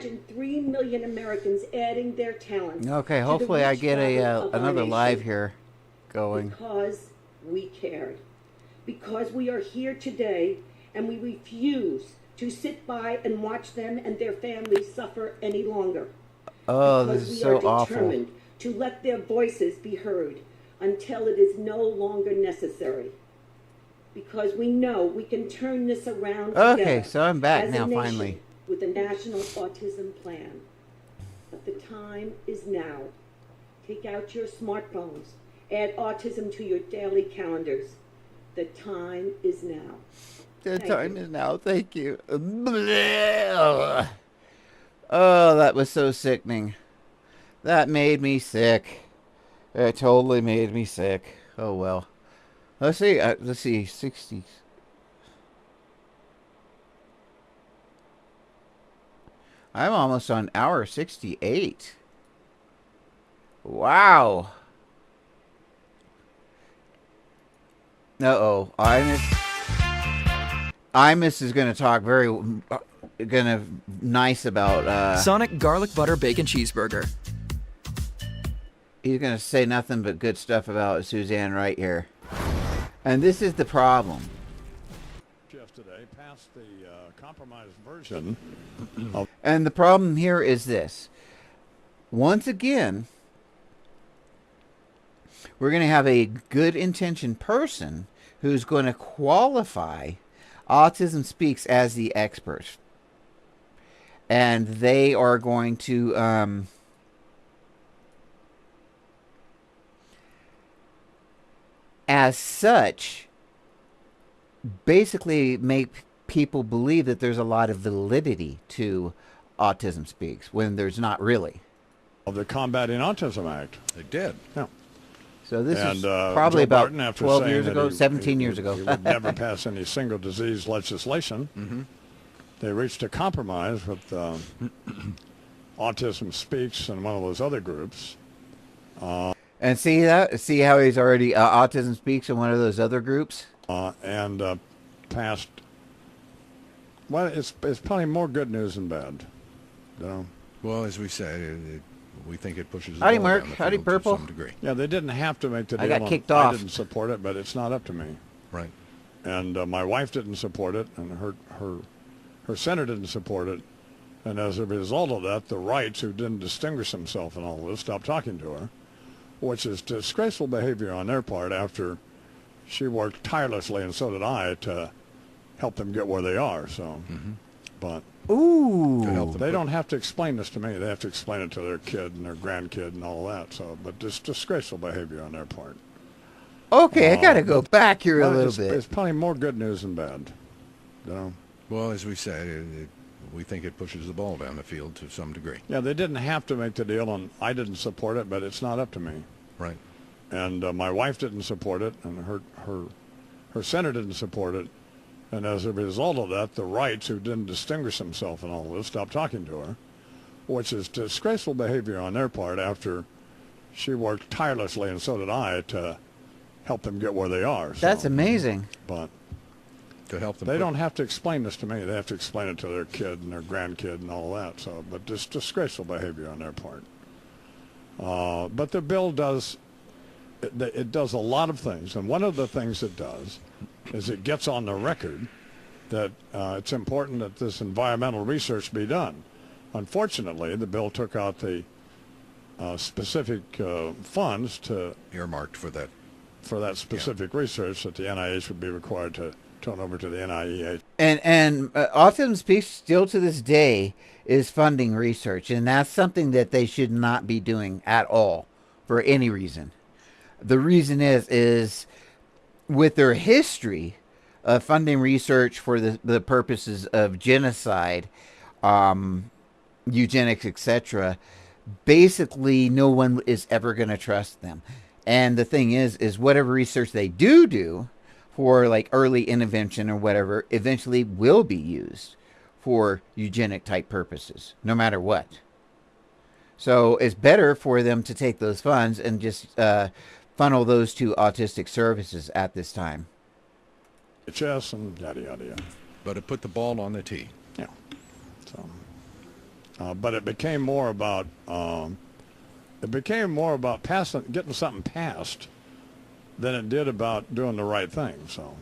imagine 3 million Americans adding their talents. Okay, hopefully I get another live here going. Because we cared. Because we are here today and we refuse to sit by and watch them and their families suffer any longer. Oh, this is so awful. Because we are determined to let their voices be heard until it is no longer necessary. Because we know we can turn this around together. Okay, so I'm back as now, a nation, finally. With a national autism plan. But the time is now. Take out your smartphones. Add autism to your daily calendars. The time is now. The time is now. Thank you. Oh, that was so sickening. That made me sick. It totally made me sick. Oh well. Let's see. 60s. I'm almost on hour 68. Wow. Uh-oh. Imus is going to talk nice about Sonic Garlic Butter Bacon Cheeseburger. He's going to say nothing but good stuff about Suzanne right here. And this is the problem. Yesterday passed the compromise version. And the problem here is this. Once again, we're going to have a good intentioned person who's going to qualify Autism Speaks as the expert. And they are going to as such basically make people believe that there's a lot of validity to Autism Speaks when there's not really. Of the Combating Autism Act. They did. Yeah. So this is probably Joe about Barton, 12 years ago, 17 years ago. He would never pass any single disease legislation. Mm-hmm. They reached a compromise with Autism Speaks and one of those other groups. And see how he's already Autism Speaks in one of those other groups? And passed. Well, it's probably more good news than bad. You know? Well, as we said, we think it pushes the Howdy, ball Mark. down the Howdy, field Purple. to some degree. Yeah, they didn't have to make the deal. I got kicked I off. didn't support it, but it's not up to me. Right. And my wife didn't support it, and her senator didn't support it. And as a result of that, the rights, who didn't distinguish themselves in all this, stopped talking to her, which is disgraceful behavior on their part after she worked tirelessly, and so did I, to help them get where they are. So, but ooh, they don't have to explain this to me. They have to explain it to their kid and their grandkid and all that. So, but just disgraceful behavior on their part. Okay, I got to go back here a little bit. It's probably more good news than bad. You know? Well, as we said, we think it pushes the ball down the field to some degree. Yeah, they didn't have to make the deal, and I didn't support it, but it's not up to me. Right. And my wife didn't support it, and her senator didn't support it. And as a result of that, the rights, who didn't distinguish themselves in all this, stopped talking to her, which is disgraceful behavior on their part after she worked tirelessly, and so did I, to help them get where they are. So, that's amazing. But to help them, they don't have to explain this to me. They have to explain it to their kid and their grandkid and all that. So, but just disgraceful behavior on their part. But the bill does, it does a lot of things. And one of the things it does is it gets on the record that it's important that this environmental research be done. Unfortunately, the bill took out the specific funds to earmarked for that specific research that the NIH would be required to turn over to the NIEH. And Autism Speaks still to this day is funding research, and that's something that they should not be doing at all for any reason. The reason is with their history of funding research for the purposes of genocide, eugenics, etc., basically no one is ever going to trust them. And the thing is whatever research they do for like early intervention or whatever eventually will be used for eugenic type purposes, no matter what. So it's better for them to take those funds and just funnel those to autistic services at this time. Chess and yada yada yada. But it put the ball on the tee. Yeah. So But it became more about getting something passed than it did about doing the right thing. So,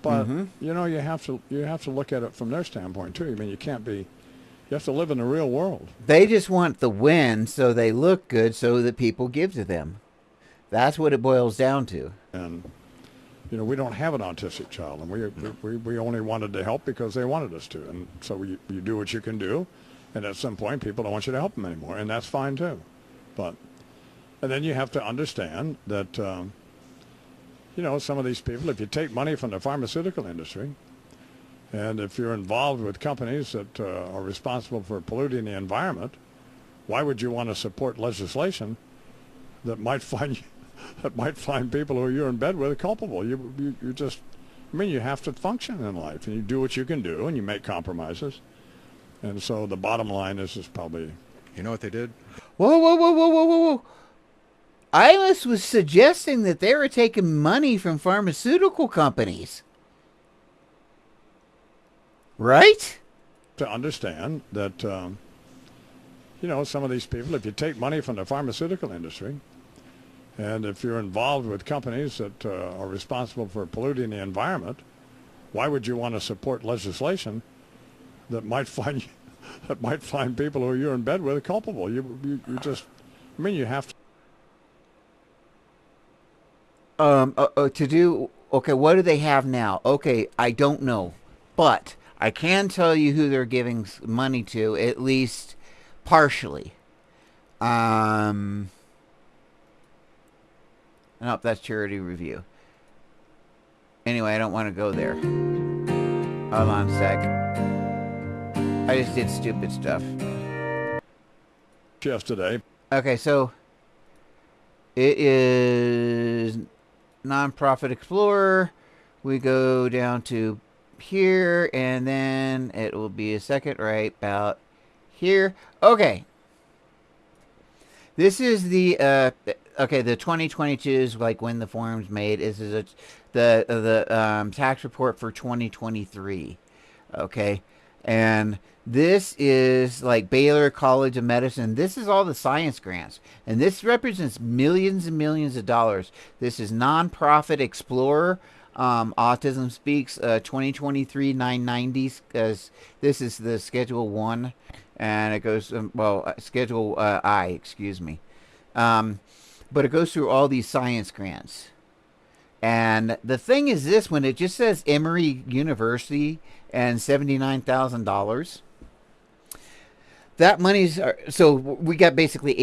but you know, you have to look at it from their standpoint too. I mean, you have to live in the real world. They just want the win so they look good so that people give to them. That's what it boils down to. And you know, we don't have an autistic child, and we only wanted to help because they wanted us to. And so you do what you can do, and at some point people don't want you to help them anymore, and that's fine too. And then you have to understand that you know, some of these people, if you take money from the pharmaceutical industry, and if you're involved with companies that are responsible for polluting the environment, why would you want to support legislation that might find people who you're in bed with culpable? You just, I mean, you have to function in life, and you do what you can do, and you make compromises. And so the bottom line is probably... You know what they did? Whoa. Imus was suggesting that they were taking money from pharmaceutical companies. Right? To understand that, you know, some of these people, if you take money from the pharmaceutical industry, and if you're involved with companies that are responsible for polluting the environment, why would you want to support legislation that might find people who you're in bed with culpable? You just, I mean, you have to. Okay, what do they have now? Okay, I don't know, but I can tell you who they're giving money to, at least partially. Nope, that's Charity Review. Anyway, I don't want to go there. Hold on a sec. I just did stupid stuff. Yesterday. Okay, so it is Nonprofit Explorer. We go down to here, and then it will be a second right about here. Okay. This is the the 2022 is like when the form's made. This is the tax report for 2023. Okay. And this is like Baylor College of Medicine. This is all the science grants. And this represents millions and millions of dollars. This is Nonprofit Explorer. Autism Speaks 2023 990s, because this is the Schedule 1. And it goes, Schedule I, excuse me. But it goes through all these science grants. And the thing is this, when it just says Emory University and $79,000, that money's, so we got basically